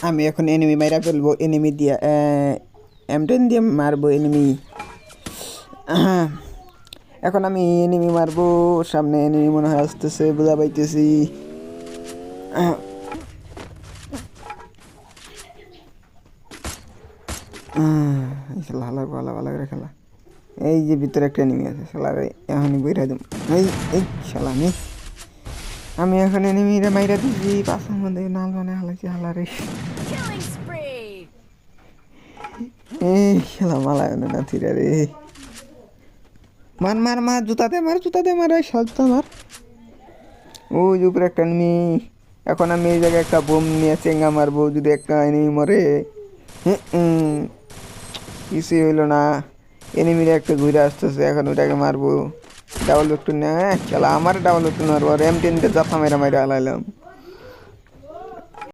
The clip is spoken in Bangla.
আমি এখন এনিমি মাইরা ফেলবো, এনিমি দিয়া M10 দিয়ে মারবো এনিমি। এখন আমি এনিমি মারবো, সামনে এনিমি মনে হয় আসতেছে, বোঝা পাইতেছি। খেলা ভালো ভালো ভালো করে খেলা। এই যে ভিতরে একটা এনিমি আছে, শালার এখনই বইরা দিম। এই শালা আমি এখন এনিমিরে মাইরা দিচ্ছি, পাশের মধ্যে নাল মানে হালাইছি হালারে। এই খেলা মালা না থিরা রে। মার মার মার, জুতাতে মার, জুতাতে মার, এই সাজটা মার। ওই যে উপরে একটা এনিমি। এখন আমি এই জায়গায় একটা বোম নিয়ে চেঙ্গা মারবো, যদি একটা এনিমি মরে। কিছুই হইলো না, এনিমিরে একটা ঘুরে আসতেছে, এখন ওইটাকে মারবো। ডাবল ভেক্টর নিয়ে খেলা, আমার ডাবল ভেক্টর মারবো, আর M10 জাফা মেরা মাইরা হালাইলাম।